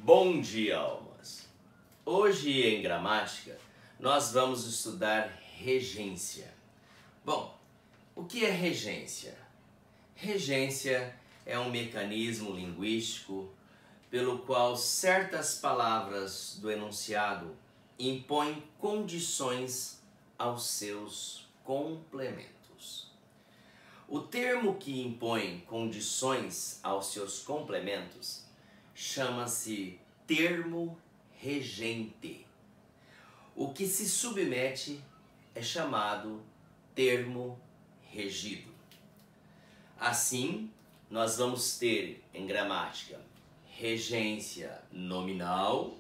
Bom dia, almas! Hoje em gramática nós vamos estudar regência. Bom, o que é regência? Regência é um mecanismo linguístico pelo qual certas palavras do enunciado impõem condições aos seus complementos. O termo que impõe condições aos seus complementos chama-se termo regente. O que se submete é chamado termo regido. Assim, nós vamos ter em gramática regência nominal,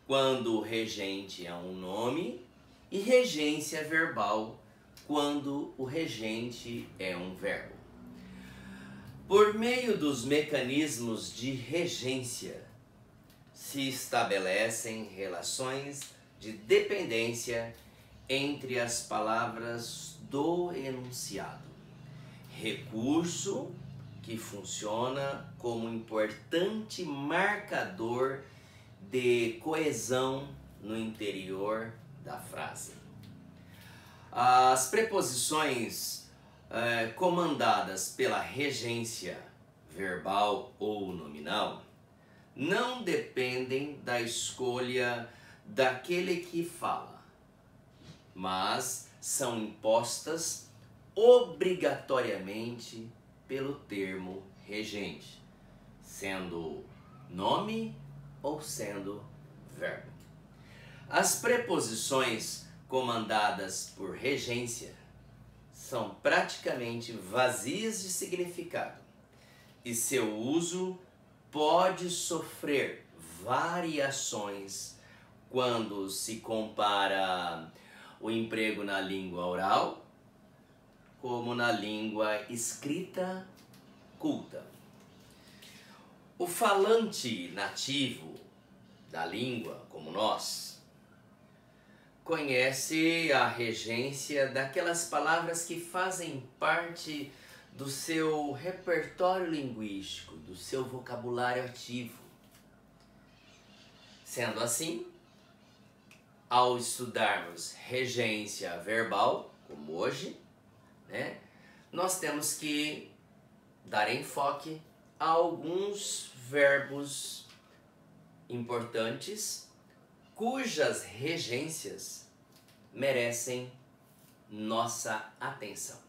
quando o regente é um nome, e regência verbal, quando o regente é um verbo. Por meio dos mecanismos de regência, se estabelecem relações de dependência entre as palavras do enunciado, recurso que funciona como importante marcador de coesão no interior da frase. As preposições comandadas pela regência verbal ou nominal não dependem da escolha daquele que fala, mas são impostas obrigatoriamente pelo termo regente, sendo nome ou sendo verbo. As preposições comandadas por regência são praticamente vazias de significado e seu uso pode sofrer variações quando se compara o emprego na língua oral como na língua escrita culta. O falante nativo da língua, como nós, conhece a regência daquelas palavras que fazem parte do seu repertório linguístico, do seu vocabulário ativo. Sendo assim, ao estudarmos regência verbal, como hoje, nós temos que dar enfoque a alguns verbos importantes cujas regências merecem nossa atenção.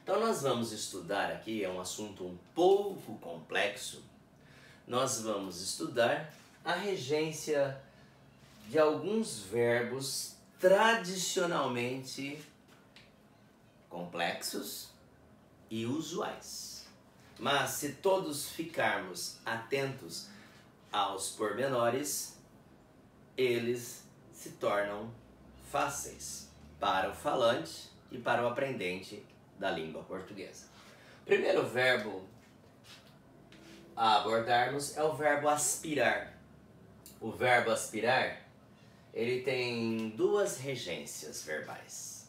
Então nós vamos estudar aqui, é um assunto um pouco complexo, nós vamos estudar a regência de alguns verbos tradicionalmente complexos e usuais. Mas se todos ficarmos atentos aos pormenores, eles se tornam fáceis para o falante e para o aprendente da língua portuguesa. O primeiro verbo a abordarmos é o verbo aspirar. O verbo aspirar, ele tem duas regências verbais.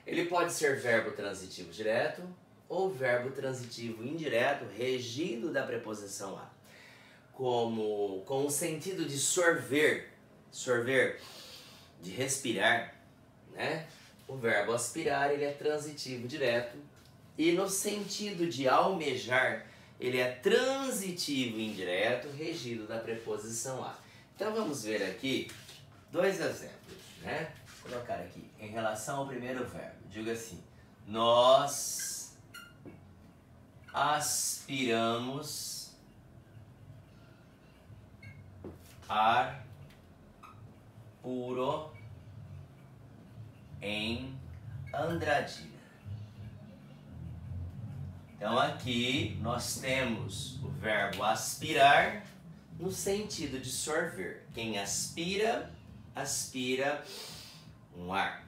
Ele pode ser verbo transitivo direto ou verbo transitivo indireto, regido da preposição a, com o sentido de sorver, de respirar, O verbo aspirar, ele é transitivo direto, e no sentido de almejar, ele é transitivo indireto, regido da preposição a. Então vamos ver aqui dois exemplos, Vou colocar aqui, em relação ao primeiro verbo, digo assim: nós aspiramos ar puro em Andradina. Então aqui nós temos o verbo aspirar no sentido de sorver. Quem aspira, aspira um ar.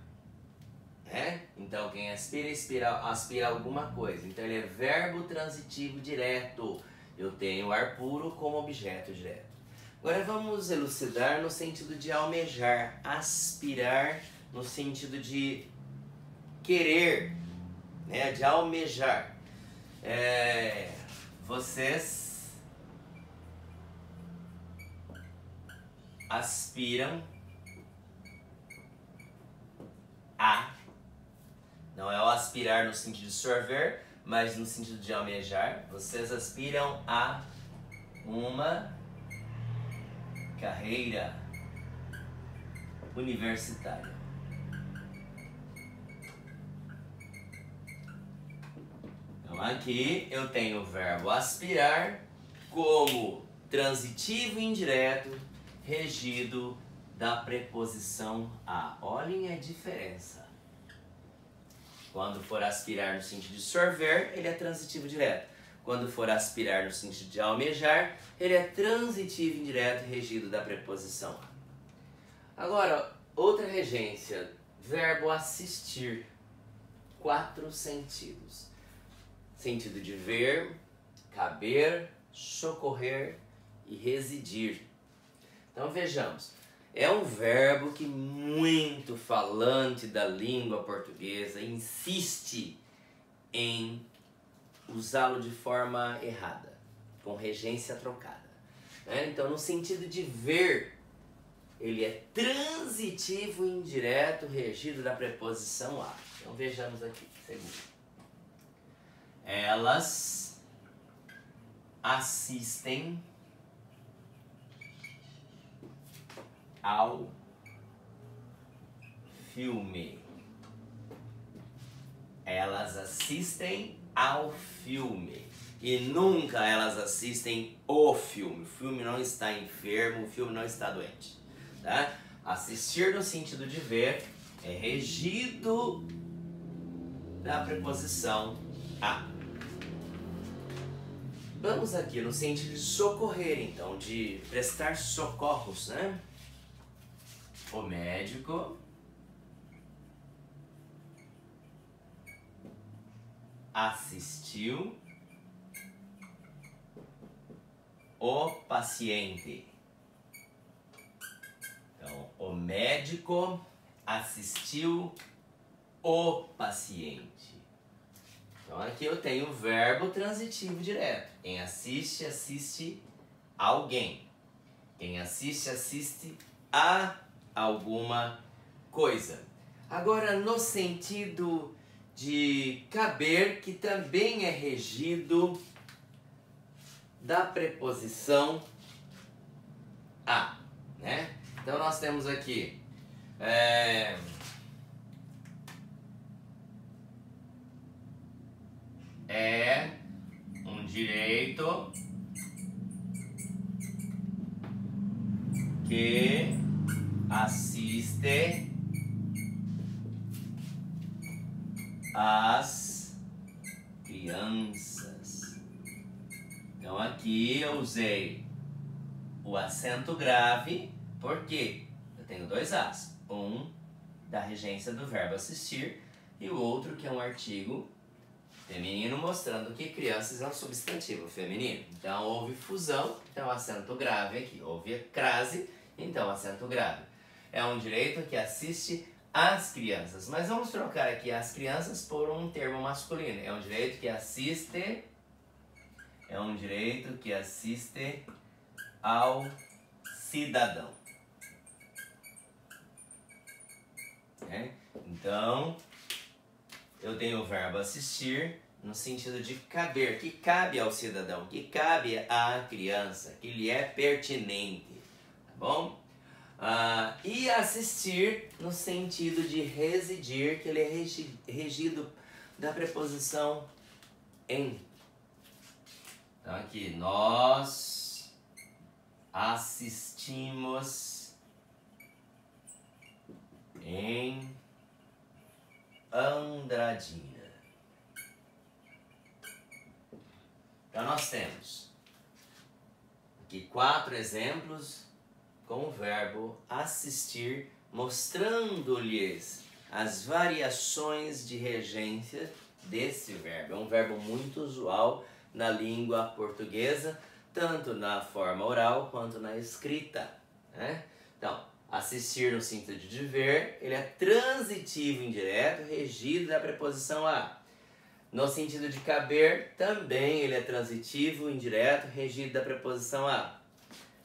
Então quem aspira alguma coisa. Então ele é verbo transitivo direto. Eu tenho ar puro como objeto direto. Agora vamos elucidar no sentido de almejar, aspirar no sentido de querer, de almejar. Vocês aspiram a. Não é o aspirar no sentido de sorver, mas no sentido de almejar. Vocês aspiram a uma carreira universitária. Então aqui eu tenho o verbo aspirar como transitivo indireto regido da preposição a. Olhem a diferença. Quando for aspirar no sentido de sorver, ele é transitivo direto. Quando for aspirar no sentido de almejar, ele é transitivo indireto regido da preposição a. Agora, outra regência, verbo assistir. 4 sentidos. Sentido de ver, caber, socorrer e residir. Então vejamos, é um verbo que muito falante da língua portuguesa insiste em usá-lo de forma errada, com regência trocada. Então, no sentido de ver, ele é transitivo indireto regido da preposição a. Então vejamos aqui, segundo. Elas assistem ao filme. Elas assistem ao filme. E nunca elas assistem o filme. O filme não está enfermo, o filme não está doente. Tá? Assistir no sentido de ver é regido da preposição a. Vamos aqui no sentido de socorrer, então, de prestar socorros, né? O médico assistiu o paciente. Então, o médico assistiu o paciente. Então, aqui eu tenho o verbo transitivo direto. Quem assiste, assiste alguém. Quem assiste, assiste a alguma coisa. Agora, no sentido de caber, que também é regido da preposição a, né? Então, nós temos aqui é um direito que assiste às crianças. Então aqui eu usei o acento grave, porque eu tenho 2 as. Um da regência do verbo assistir e o outro que é um artigo feminino mostrando que crianças é um substantivo feminino. Então houve fusão, então acento grave aqui. Houve crase, então acento grave. É um direito que assiste às crianças. Mas vamos trocar aqui as crianças por um termo masculino. É um direito que assiste. É um direito que assiste ao cidadão. Então, eu tenho o verbo assistir no sentido de caber, que cabe ao cidadão, que cabe à criança, que lhe é pertinente, tá bom? E assistir no sentido de residir, que ele é regido da preposição em. Então aqui, nós assistimos em Andradina. Então nós temos aqui 4 exemplos com o verbo assistir, mostrando-lhes as variações de regência desse verbo. É um verbo muito usual na língua portuguesa, tanto na forma oral quanto na escrita, né? Então, assistir no sentido de ver, ele é transitivo indireto, regido da preposição a. No sentido de caber, também ele é transitivo indireto, regido da preposição a.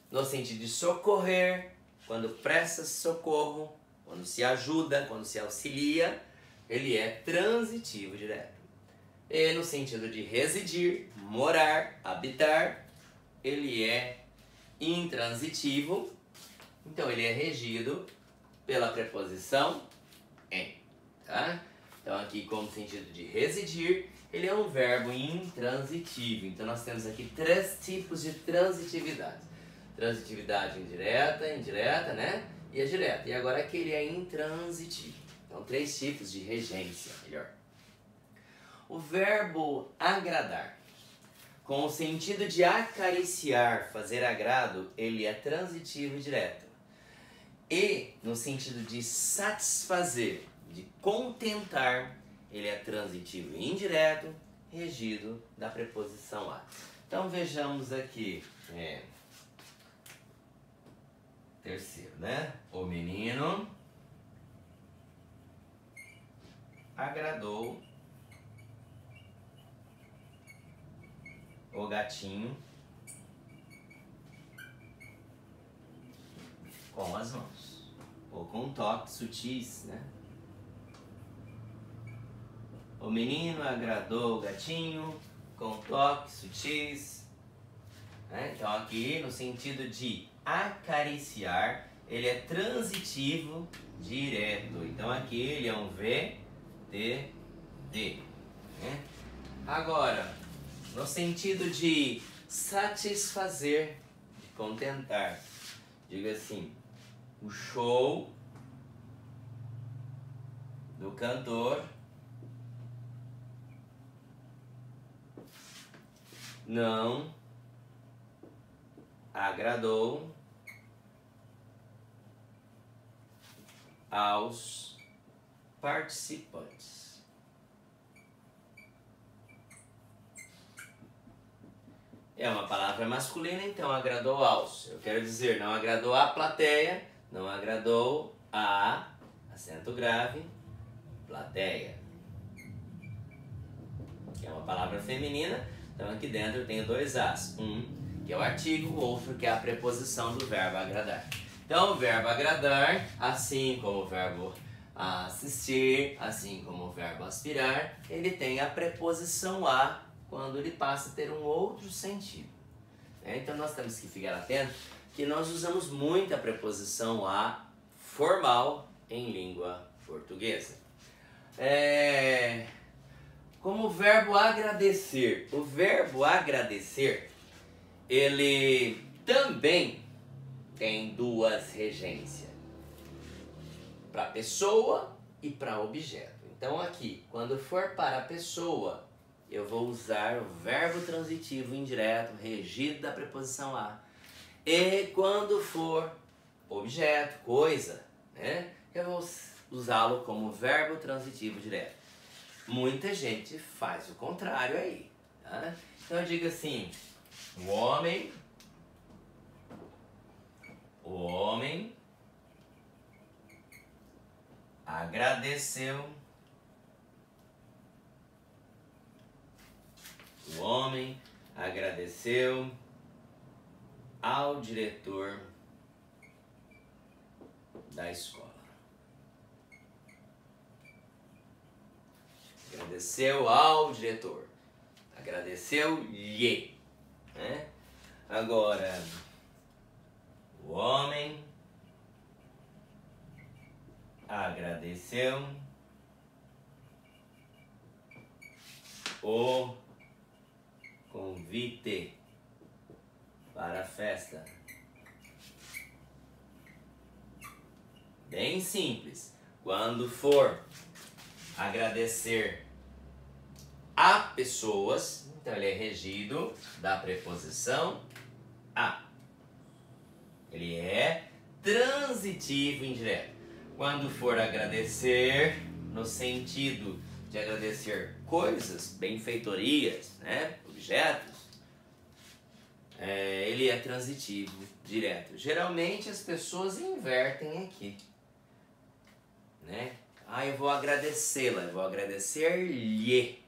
No sentido de socorrer, quando presta socorro, quando se ajuda, quando se auxilia, ele é transitivo direto. E no sentido de residir, morar, habitar, ele é intransitivo. Então ele é regido pela preposição em, tá? Então aqui como sentido de residir, ele é um verbo intransitivo. Então nós temos aqui 3 tipos de transitividade. Transitividade indireta, né? E a direta. E agora aqui ele é intransitivo. Então 3 tipos de regência, melhor. O verbo agradar, com o sentido de acariciar, fazer agrado, ele é transitivo e direto. E no sentido de satisfazer, de contentar, ele é transitivo e indireto, regido da preposição a. Então vejamos aqui, terceiro, né? O menino agradou o gatinho com as mãos, ou com toques sutis, né? O menino agradou o gatinho com toques sutis, né? Então aqui no sentido de acariciar, ele é transitivo direto. Então aqui ele é um VTD, né? Agora, no sentido de satisfazer, de contentar, diga assim: o show do cantor não agradou aos participantes. É uma palavra masculina, então agradou aos. Eu quero dizer, não agradou a plateia, não agradou a, acento grave, plateia. É uma palavra feminina, então aqui dentro eu tenho 2 As. Um que é o artigo, o outro que é a preposição do verbo agradar. Então o verbo agradar, assim como o verbo assistir, assim como o verbo aspirar, ele tem a preposição a quando ele passa a ter um outro sentido. Então nós temos que ficar atento que nós usamos muito a preposição a formal em língua portuguesa. Como o verbo agradecer. O verbo agradecer, ele também tem 2 regências. Para pessoa e para objeto. Então aqui, quando for para a pessoa, eu vou usar o verbo transitivo indireto, regido da preposição a. E quando for objeto, coisa, né, eu vou usá-lo como verbo transitivo direto. Muita gente faz o contrário aí, tá? Então eu digo assim: o homem agradeceu. O homem agradeceu ao diretor da escola. Agradeceu ao diretor. Agradeceu-lhe, né? Agora, o homem agradeceu o convite para a festa. Bem simples. Quando for agradecer a pessoas, então ele é regido da preposição a. Ele é transitivo indireto. Quando for agradecer, no sentido de agradecer coisas, benfeitorias, né, objetos, ele é transitivo direto. Geralmente as pessoas invertem aqui, né? Eu vou agradecê-la, eu vou agradecer-lhe.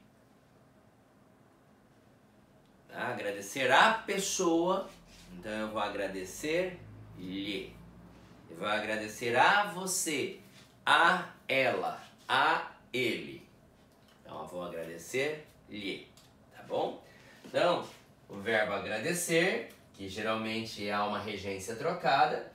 Tá? Agradecer a pessoa, então eu vou agradecer-lhe. Ele vai agradecer a você, a ela, a ele. Então eu vou agradecer-lhe, tá bom? Então, o verbo agradecer, que geralmente há uma regência trocada,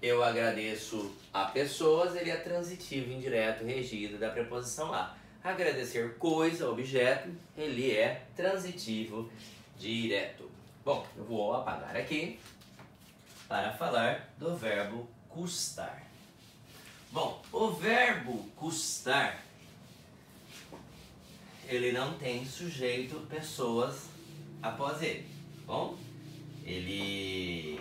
eu agradeço a pessoas, ele é transitivo indireto regido da preposição a. Agradecer coisa, objeto, ele é transitivo direto. Bom, eu vou apagar aqui para falar do verbo custar. Bom, o verbo custar, ele não tem sujeito, pessoas após ele. Bom, ele,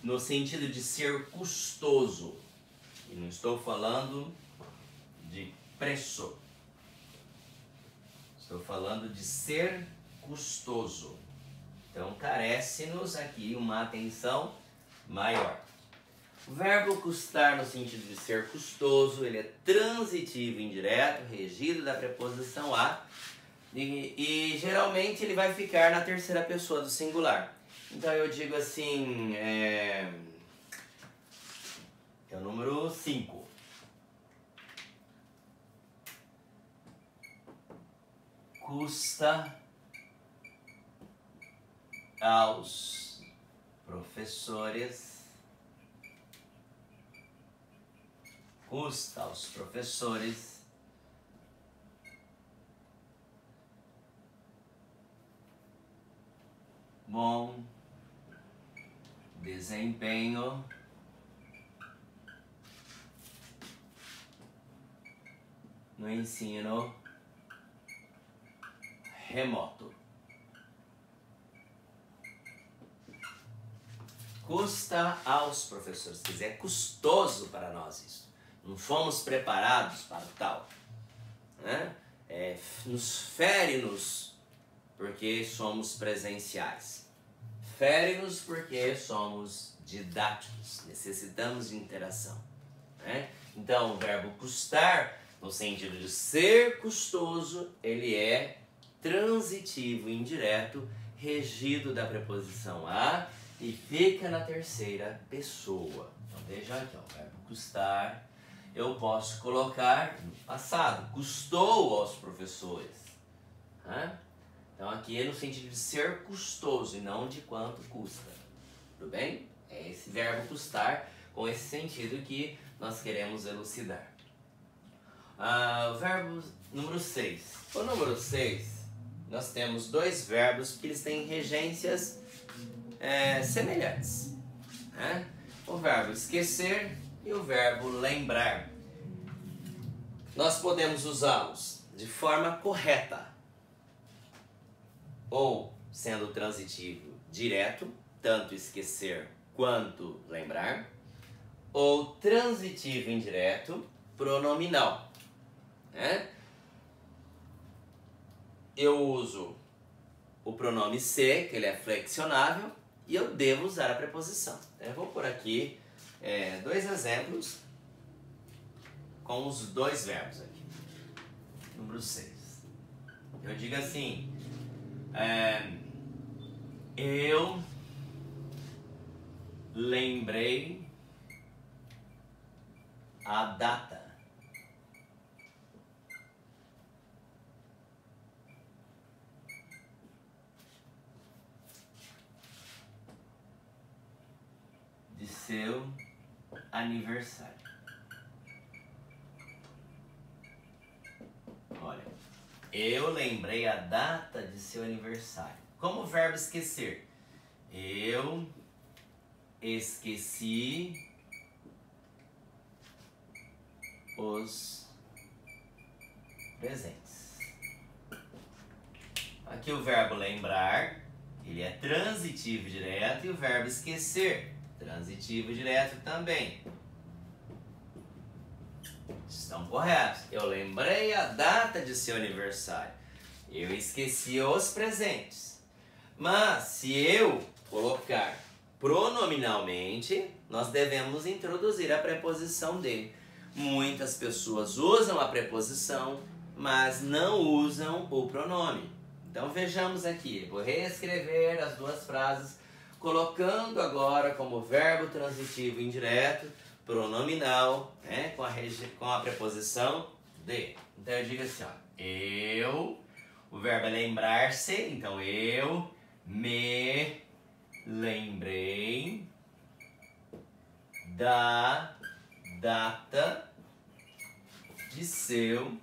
no sentido de ser custoso, e não estou falando de preço, estou falando de ser custoso. Então carece-nos aqui uma atenção maior. O verbo custar, no sentido de ser custoso, ele é transitivo indireto, regido da preposição a, e geralmente ele vai ficar na terceira pessoa do singular. Então eu digo assim, é o número 5. Custa aos professores, bom desempenho no ensino remoto. Custa aos professores, quer dizer, é custoso para nós isso. Não fomos preparados para tal, né? Nos fere-nos porque somos presenciais. Fere-nos porque somos didáticos, necessitamos de interação, né? Então, o verbo custar, no sentido de ser custoso, ele é transitivo indireto, regido da preposição a, e fica na terceira pessoa. Então veja aqui, ó, o verbo custar, eu posso colocar no passado, custou aos professores, né? Então aqui é no sentido de ser custoso e não de quanto custa, tudo bem? É esse verbo custar com esse sentido que nós queremos elucidar. O verbo número 6. O número 6, nós temos dois verbos que eles têm regências semelhantes, né? O verbo esquecer e o verbo lembrar. Nós podemos usá-los de forma correta, ou sendo transitivo direto, tanto esquecer quanto lembrar, ou transitivo indireto pronominal, né? Eu uso o pronome se, que ele é flexionável, e eu devo usar a preposição. Eu vou por aqui dois exemplos com os dois verbos aqui. Número 6. Eu digo assim, eu lembrei a data de seu aniversário. Olha, eu lembrei a data de seu aniversário. Como o verbo esquecer? Eu esqueci os presentes. Aqui o verbo lembrar, ele é transitivo direto, e o verbo esquecer, transitivo direto também. Estão corretos. Eu lembrei a data de seu aniversário. Eu esqueci os presentes. Mas se eu colocar pronominalmente, nós devemos introduzir a preposição de. Muitas pessoas usam a preposição, mas não usam o pronome. Então vejamos aqui, vou reescrever as duas frases colocando agora como verbo transitivo indireto, pronominal, né, com a preposição de. Então eu digo assim, ó, o verbo é lembrar-se, então eu me lembrei da data de seu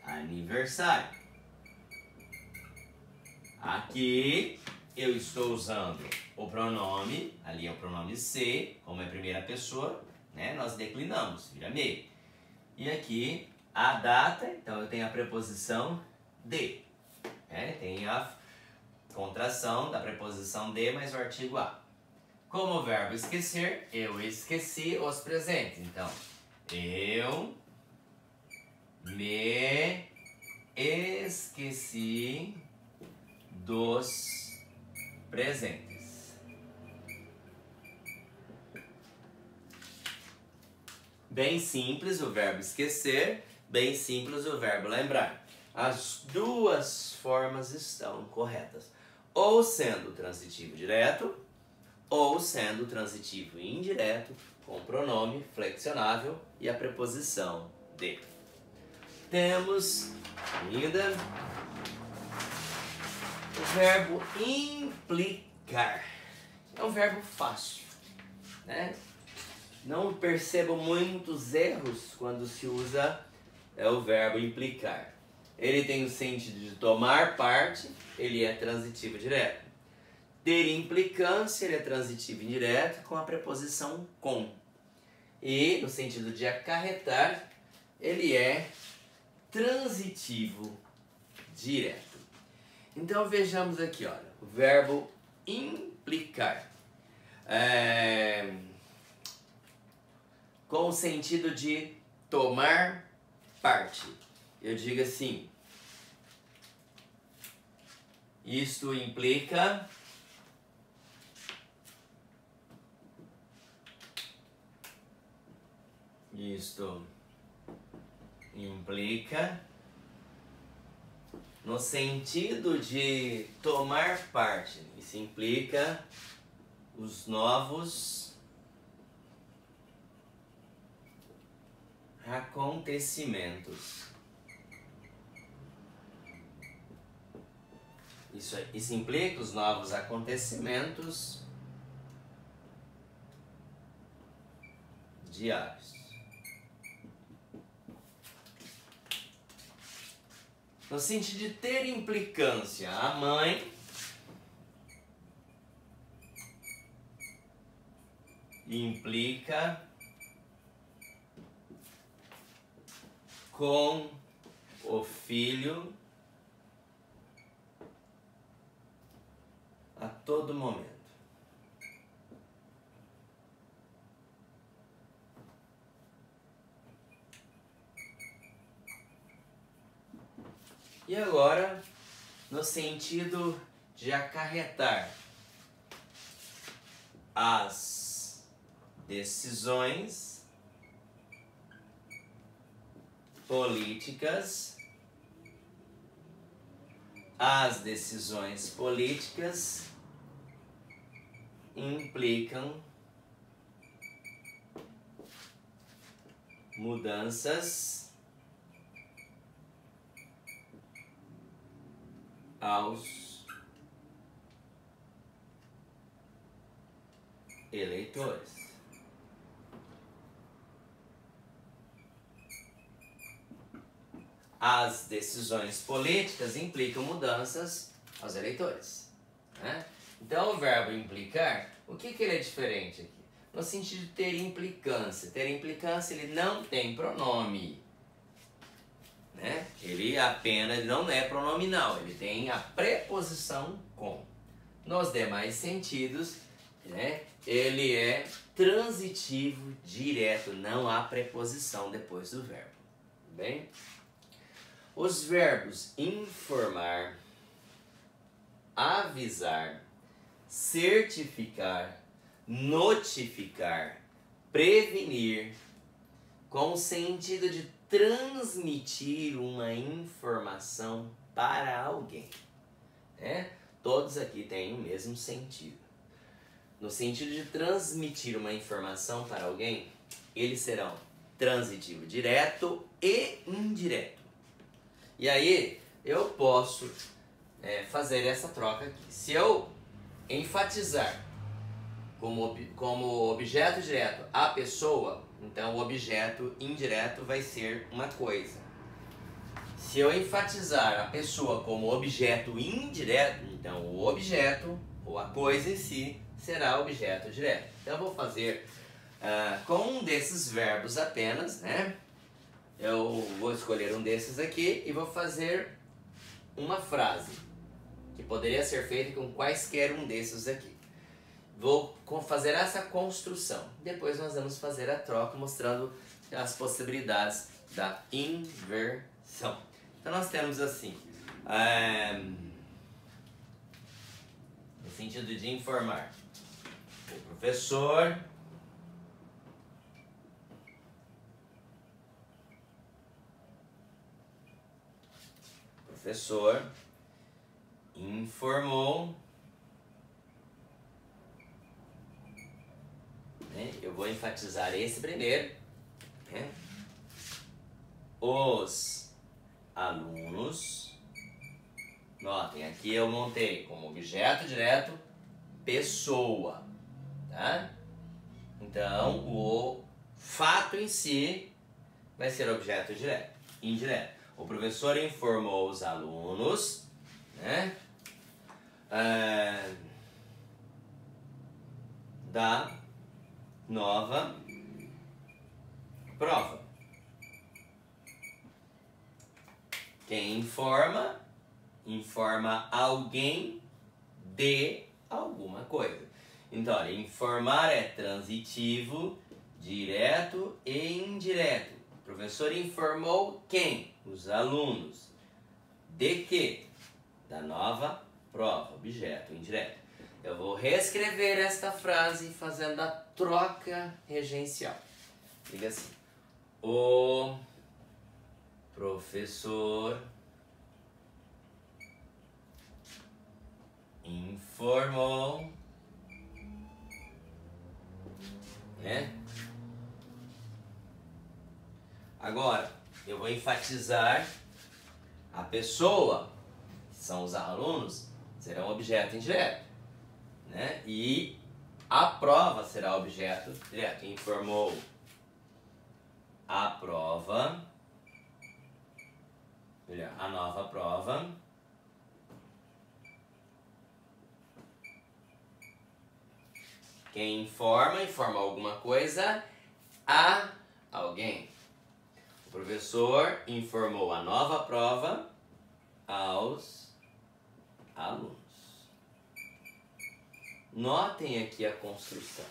aniversário. Aqui eu estou usando o pronome, ali é o pronome se, como é primeira pessoa, né? Nós declinamos, vira me. E aqui a data, então eu tenho a preposição de. Né? Tem a contração da preposição de mais o artigo a. Como verbo esquecer, eu esqueci os presentes. Então, eu me esqueci dos presentes. Bem simples o verbo esquecer, bem simples o verbo lembrar. As duas formas estão corretas. Ou sendo transitivo direto, ou sendo transitivo indireto, com pronome flexionável e a preposição de. Temos ainda o verbo implicar. É um verbo fácil, né? Não percebo muitos erros quando se usa o verbo implicar. Ele tem o sentido de tomar parte, ele é transitivo direto. Ter implicância, ele é transitivo indireto com a preposição com. E no sentido de acarretar, ele é transitivo direto. Então vejamos aqui, olha, o verbo implicar. Com o sentido de tomar parte. Eu digo assim, isto implica no sentido de tomar parte. Isso implica os novos acontecimentos. Isso implica os novos acontecimentos diários. No sentido de ter implicância, a mãe implica com o filho a todo momento. E agora, no sentido de acarretar as decisões políticas, implicam mudanças aos eleitores. As decisões políticas implicam mudanças aos eleitores, né? Então o verbo implicar, o que ele é diferente aqui? No sentido de ter implicância. Ter implicância, ele não tem pronome, né? Ele apenas não é pronominal, ele tem a preposição com. Nos demais sentidos, né, ele é transitivo direto, não há preposição depois do verbo. Bem? Os verbos informar, avisar, certificar, notificar, prevenir, com o sentido de transmitir uma informação para alguém, né? todos aqui têm o mesmo sentido. No sentido de transmitir uma informação para alguém, eles serão transitivo direto e indireto. E aí eu posso fazer essa troca aqui. Se eu enfatizar como objeto direto a pessoa, então o objeto indireto vai ser uma coisa. Se eu enfatizar a pessoa como objeto indireto, então o objeto ou a coisa em si será objeto direto. Então eu vou fazer com um desses verbos apenas, né? Eu vou escolher um desses aqui e vou fazer uma frase que poderia ser feita com quaisquer um desses aqui. Vou fazer essa construção. Depois nós vamos fazer a troca mostrando as possibilidades da inversão. Então nós temos assim, no sentido de informar, o professor informou, né? Eu vou enfatizar esse primeiro, né? Os alunos, notem, aqui eu montei como objeto direto pessoa, tá? Então o fato em si vai ser objeto direto, indireto. O professor informou os alunos, né, da nova prova. Quem informa alguém de alguma coisa. Então, olha, informar é transitivo, direto e indireto. O professor informou quem? Os alunos. De quê? Da nova prova, objeto indireto. Eu vou reescrever esta frase fazendo a troca regencial. Diga assim: o professor informou, né? Agora, eu vou enfatizar a pessoa, que são os alunos, será um objeto indireto, né? E a prova será objeto direto. Informou a prova, a nova prova. Quem informa alguma coisa a alguém. O professor informou a nova prova aos alunos. Notem aqui a construção.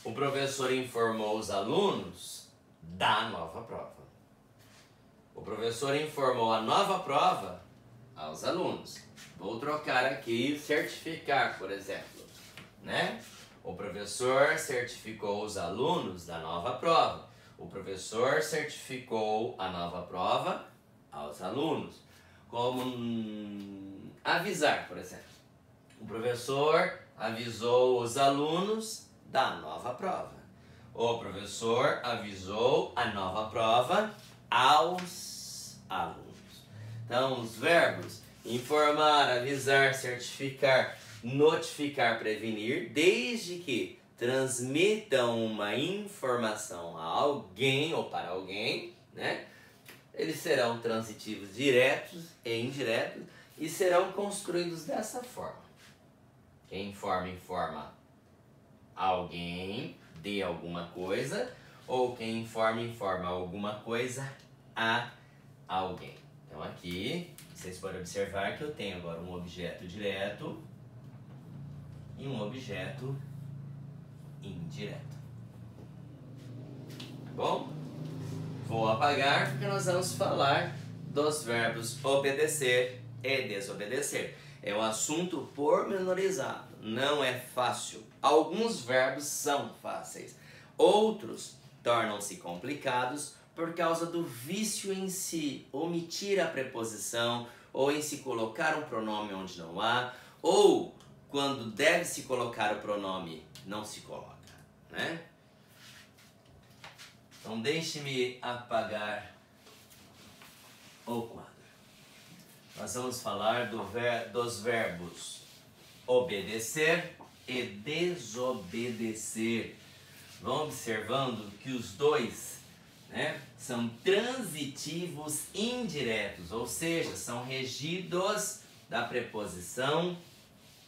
O professor informou os alunos da nova prova. O professor informou a nova prova aos alunos. Vou trocar aqui certificar, por exemplo, né? O professor certificou os alunos da nova prova. O professor certificou a nova prova aos alunos. Como avisar, por exemplo. O professor avisou os alunos da nova prova. O professor avisou a nova prova aos alunos. Então, os verbos informar, avisar, certificar, notificar, prevenir, desde que transmitam uma informação a alguém ou para alguém, né? Eles serão transitivos diretos e indiretos e serão construídos dessa forma. Quem informa alguém de alguma coisa, ou quem informa alguma coisa a alguém. Então aqui, vocês podem observar que eu tenho agora um objeto direto e um objeto indireto. Tá bom? Vou apagar porque nós vamos falar dos verbos obedecer e desobedecer. É um assunto pormenorizado, não é fácil. Alguns verbos são fáceis, outros tornam-se complicados por causa do vício em si, omitir a preposição, ou em se colocar um pronome onde não há, ou quando deve se colocar o pronome, não se coloca, né? Então deixe-me apagar o quadro. Nós vamos falar dos verbos obedecer e desobedecer. Vão observando que os dois, né, são transitivos indiretos, ou seja, são regidos da preposição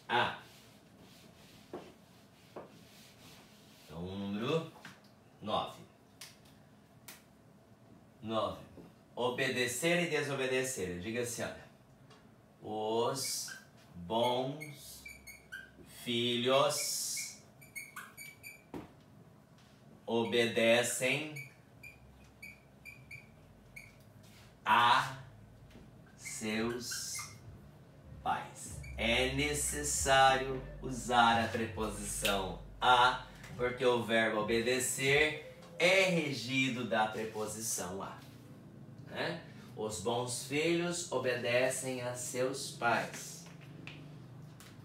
a. Então, o número 9. 9. Obedecer e desobedecer. Diga assim, olha. Os bons filhos obedecem a seus pais. É necessário usar a preposição a, porque o verbo obedecer é regido da preposição a, né? Os bons filhos obedecem a seus pais.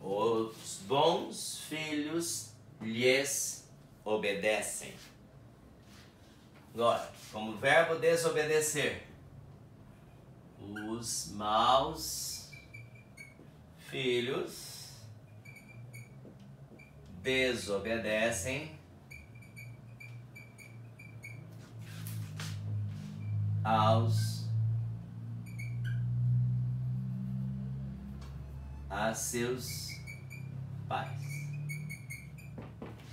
Os bons filhos lhes obedecem. Agora, como verbo desobedecer. Os maus filhos desobedecem a seus pais,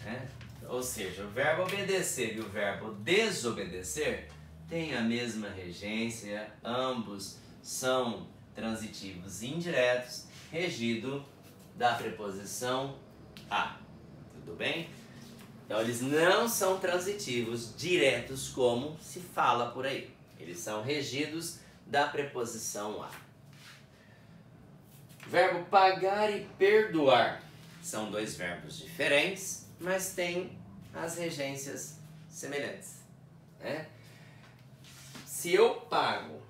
né? Ou seja, o verbo obedecer e o verbo desobedecer têm a mesma regência, ambos são transitivos indiretos, regido da preposição a. Tudo bem? Então eles não são transitivos diretos como se fala por aí. Eles são regidos da preposição a. Verbo pagar e perdoar são dois verbos diferentes, mas têm as regências semelhantes, né? Se eu pago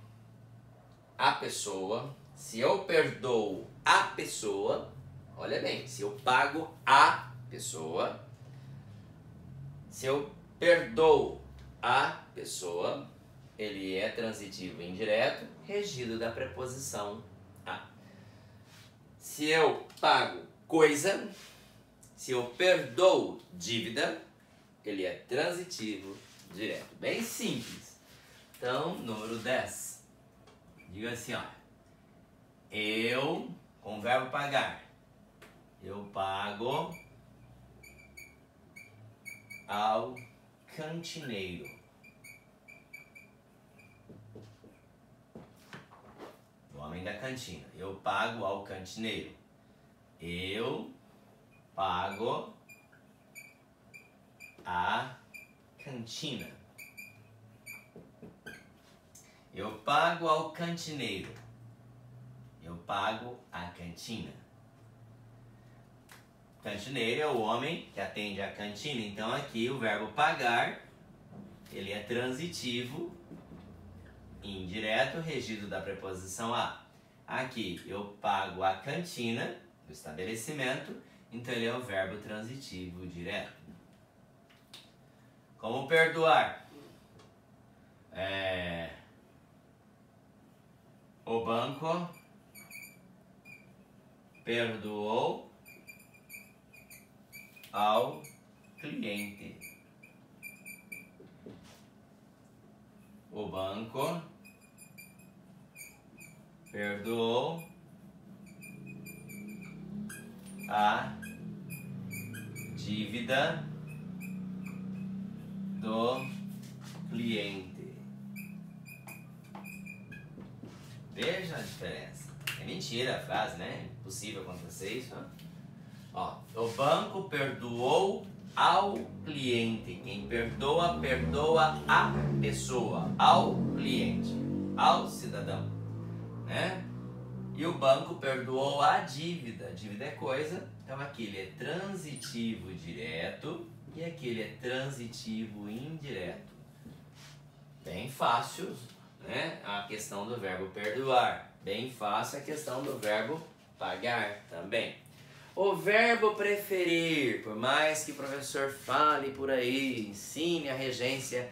a pessoa, se eu perdoo a pessoa, olha bem, se eu pago a pessoa, se eu perdoo a pessoa, ele é transitivo indireto, regido da preposição a. Se eu pago coisa, se eu perdoo dívida, ele é transitivo direto. Bem simples. Então, número 10. Diga assim, olha. Eu, com o verbo pagar, eu pago ao cantineiro. O homem da cantina. Eu pago ao cantineiro. Eu pago a cantina. Eu pago ao cantineiro. Eu pago a cantina. Cantineiro é o homem que atende a cantina. Então aqui o verbo pagar, ele é transitivo, indireto, regido da preposição a. Aqui eu pago a cantina do estabelecimento, então ele é o verbo transitivo direto. Como perdoar? O banco perdoou ao cliente. O banco perdoou a dívida do cliente. Veja a diferença. É mentira a frase, né? Impossível acontecer isso. Né? Ó, o banco perdoou ao cliente. Quem perdoa, perdoa a pessoa, ao cliente, ao cidadão, né? E o banco perdoou a dívida. Dívida é coisa, então aqui ele é transitivo direto e aqui ele é transitivo indireto. Bem fácil, né? A questão do verbo perdoar. Bem fácil a questão do verbo pagar também. O verbo preferir, por mais que o professor fale por aí, ensine a regência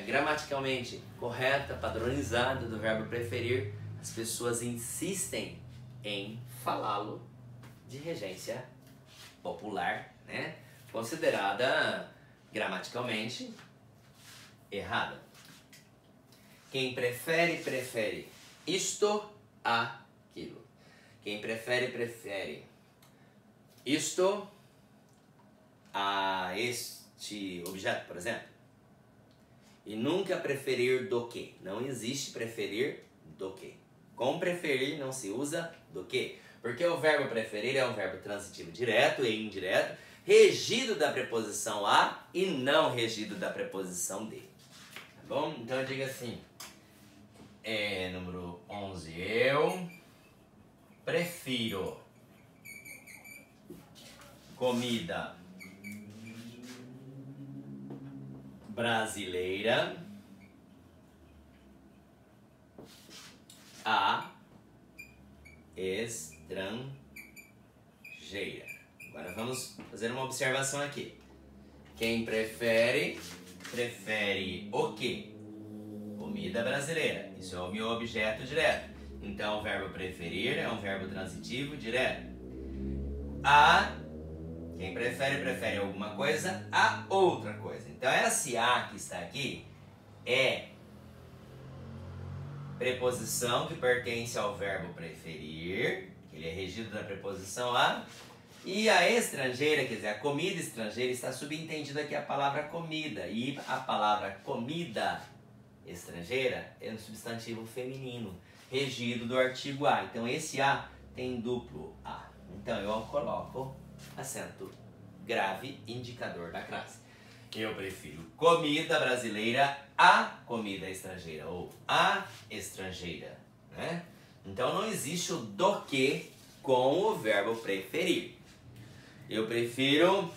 gramaticalmente correta, padronizada do verbo preferir, as pessoas insistem em falá-lo de regência popular, né? Considerada gramaticalmente errada. Quem prefere, prefere isto a aquilo. Quem prefere, prefere isto a este objeto, por exemplo. E nunca preferir do que. Não existe preferir do que. Com preferir não se usa do que. Porque o verbo preferir é um verbo transitivo direto e indireto, regido da preposição a e não regido da preposição de. Tá bom? Então eu digo assim, número 11, eu prefiro comida brasileira a estrangeira. Agora vamos fazer uma observação aqui. Quem prefere, prefere o quê? Comida brasileira. Isso é o meu objeto direto. Então o verbo preferir é um verbo transitivo direto. Quem prefere, prefere alguma coisa a outra coisa. Então esse a que está aqui é preposição que pertence ao verbo preferir, que ele é regido da preposição a, e a estrangeira, quer dizer, a comida estrangeira, está subentendido aqui a palavra comida, e a palavra comida estrangeira é um substantivo feminino, regido do artigo a. Então esse a tem duplo a. Então eu coloco acento grave, indicador da classe. Eu prefiro comida brasileira a comida estrangeira, ou a estrangeira, né? Então não existe o do que com o verbo preferir. Eu prefiro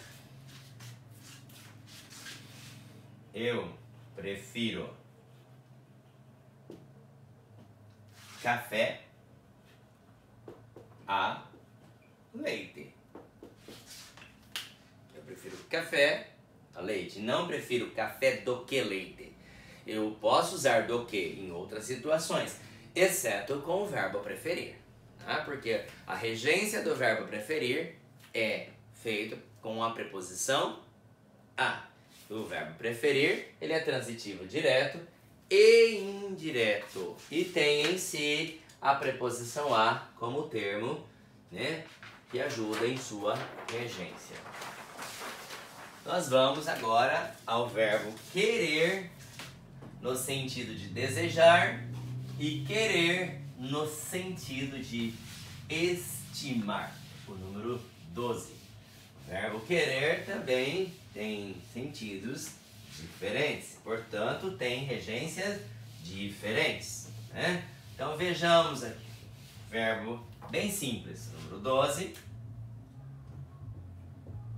café a leite. Eu prefiro café a leite. Não prefiro café do que leite. Eu posso usar do que em outras situações, exceto com o verbo preferir. Tá? Porque a regência do verbo preferir é feita com a preposição a. O verbo preferir, ele é transitivo direto e indireto. E tem em si a preposição a como termo, né, que ajuda em sua regência. Nós vamos agora ao verbo querer, no sentido de desejar, e querer no sentido de estimar. O número 12. O verbo querer também tem sentidos diferentes, portanto tem regências diferentes, né? Então vejamos aqui. Verbo bem simples, número 12.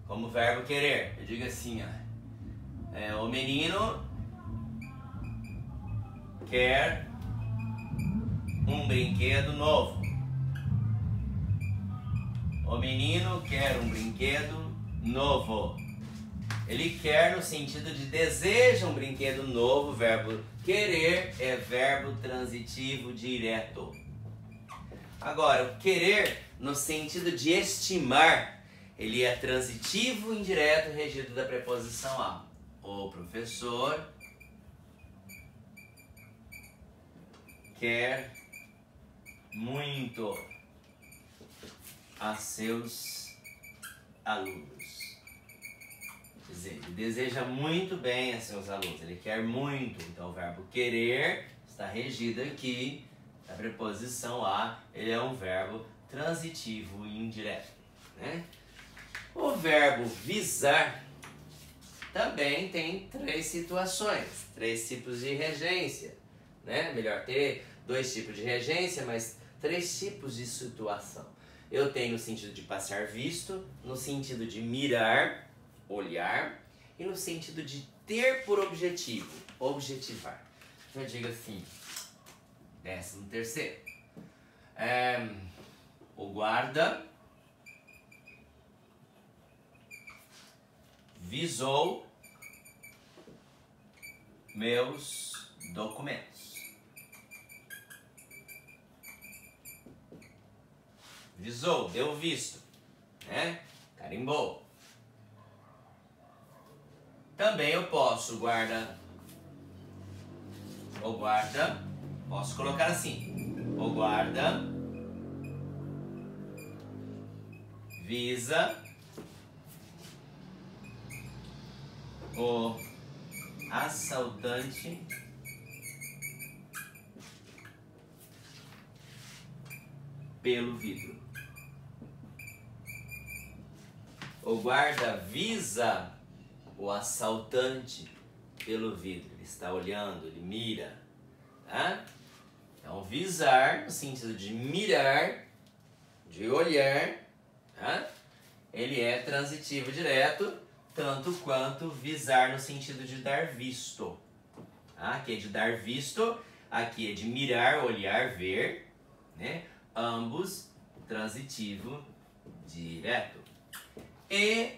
Como verbo querer, eu digo assim, ó, o menino quer um brinquedo novo. O menino quer um brinquedo novo. Ele quer no sentido de deseja um brinquedo novo. Verbo querer é verbo transitivo direto. Agora, o querer no sentido de estimar, ele é transitivo indireto regido da preposição a. O professor quer muito a seus alunos. Quer dizer, ele deseja muito bem a seus alunos, ele quer muito. Então o verbo querer está regido aqui da preposição a, ele é um verbo transitivo indireto, né? O verbo visar também tem três situações, três tipos de regência, né? Melhor ter dois tipos de regência, mas três tipos de situação. Eu tenho no sentido de passar visto, no sentido de mirar, olhar, e no sentido de ter por objetivo, objetivar. Então eu digo assim, 13º. O guarda visou meus documentos. Visou, deu visto, né? Carimbou. Também eu posso, o guarda, posso colocar assim, o guarda visa o assaltante pelo vidro. O guarda visa o assaltante pelo vidro. Ele está olhando, ele mira. Tá? Então, visar, no sentido de mirar, de olhar, tá? Ele é transitivo direto, tanto quanto visar no sentido de dar visto. Tá? Aqui é de dar visto, aqui é de mirar, olhar, ver, né? Ambos transitivo direto. E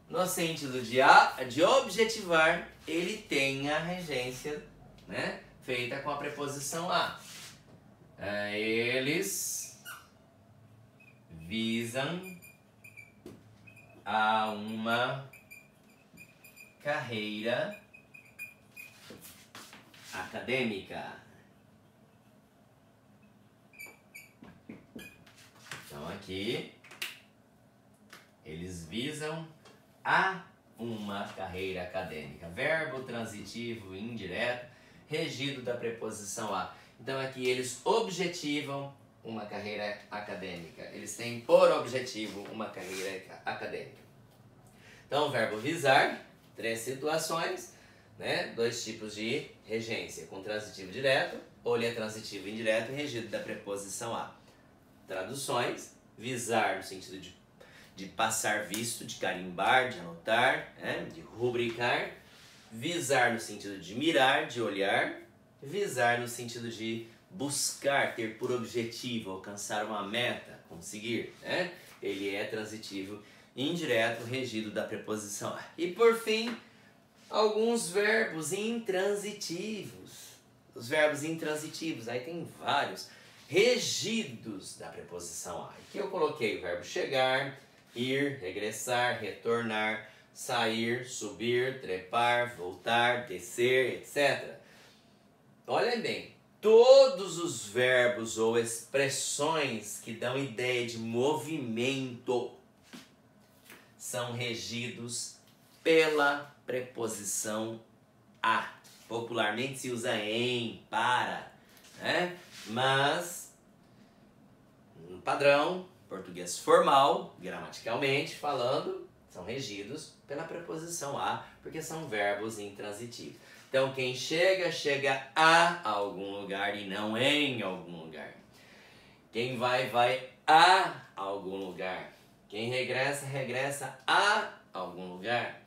no sentido de objetivar, ele tem a regência, né, feita com a preposição a. Eles visam a uma carreira acadêmica. Então aqui eles visam a uma carreira acadêmica. Verbo transitivo indireto, regido da preposição a. Então aqui eles objetivam uma carreira acadêmica. Eles têm por objetivo uma carreira acadêmica. Então o verbo visar, 3 situações, né? 2 tipos de regência, com transitivo direto, ou ele é transitivo indireto, regido da preposição a. Traduções: visar no sentido de passar visto, de carimbar, de anotar, né? De rubricar. Visar no sentido de mirar, de olhar. Visar no sentido de buscar, ter por objetivo, alcançar uma meta, conseguir, né? Ele é transitivo indireto, regido da preposição a. E por fim, alguns verbos intransitivos. Os verbos intransitivos, aí tem vários, regidos da preposição a. Aqui eu coloquei o verbo chegar, ir, regressar, retornar, sair, subir, trepar, voltar, descer, etc. Olhem bem, todos os verbos ou expressões que dão ideia de movimento são regidos pela preposição a. Popularmente se usa em, para, né? Mas no padrão português formal, gramaticalmente falando, são regidos pela preposição a, porque são verbos intransitivos. Então, quem chega, chega a algum lugar e não em algum lugar. Quem vai, vai a algum lugar. Quem regressa, regressa a algum lugar.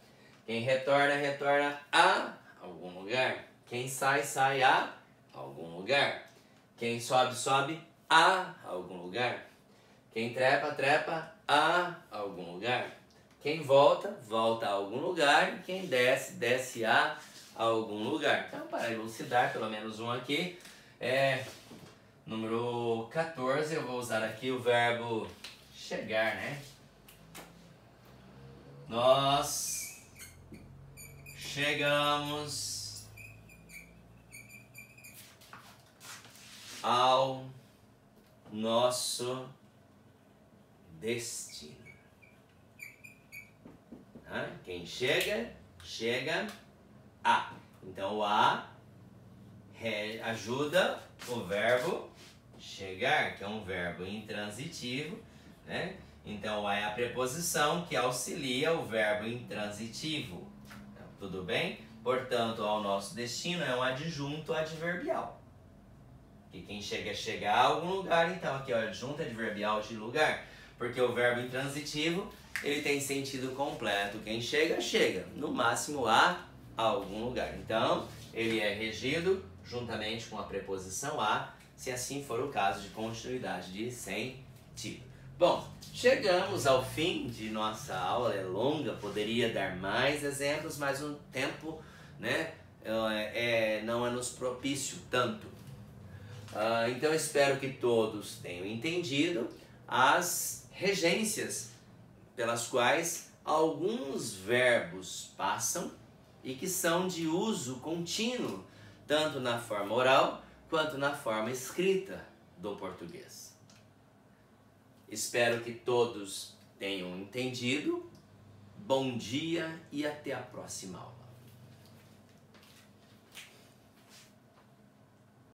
Quem retorna, retorna a algum lugar. Quem sai, sai a algum lugar. Quem sobe, sobe a algum lugar. Quem trepa, trepa a algum lugar. Quem volta, volta a algum lugar. E quem desce, desce a algum lugar. Então, para elucidar, pelo menos um aqui, número 14, eu vou usar aqui o verbo chegar, né? Nós chegamos ao nosso destino. Quem chega, chega a. Então o a ajuda o verbo chegar, que é um verbo intransitivo, né? Então a é a preposição que auxilia o verbo intransitivo. Então, tudo bem? Portanto, ao nosso destino é um adjunto adverbial. Que quem chega, chega a algum lugar. Então aqui, ó, adjunto adverbial de lugar. Porque o verbo intransitivo, ele tem sentido completo. Quem chega, chega. No máximo a algum lugar. Então, ele é regido juntamente com a preposição a, se assim for o caso de continuidade de sentido. Bom, chegamos ao fim de nossa aula, é longa, poderia dar mais exemplos, mas o tempo, né, não é nos propício tanto. Então espero que todos tenham entendido as regências pelas quais alguns verbos passam e que são de uso contínuo, tanto na forma oral quanto na forma escrita do português. Espero que todos tenham entendido. Bom dia e até a próxima aula.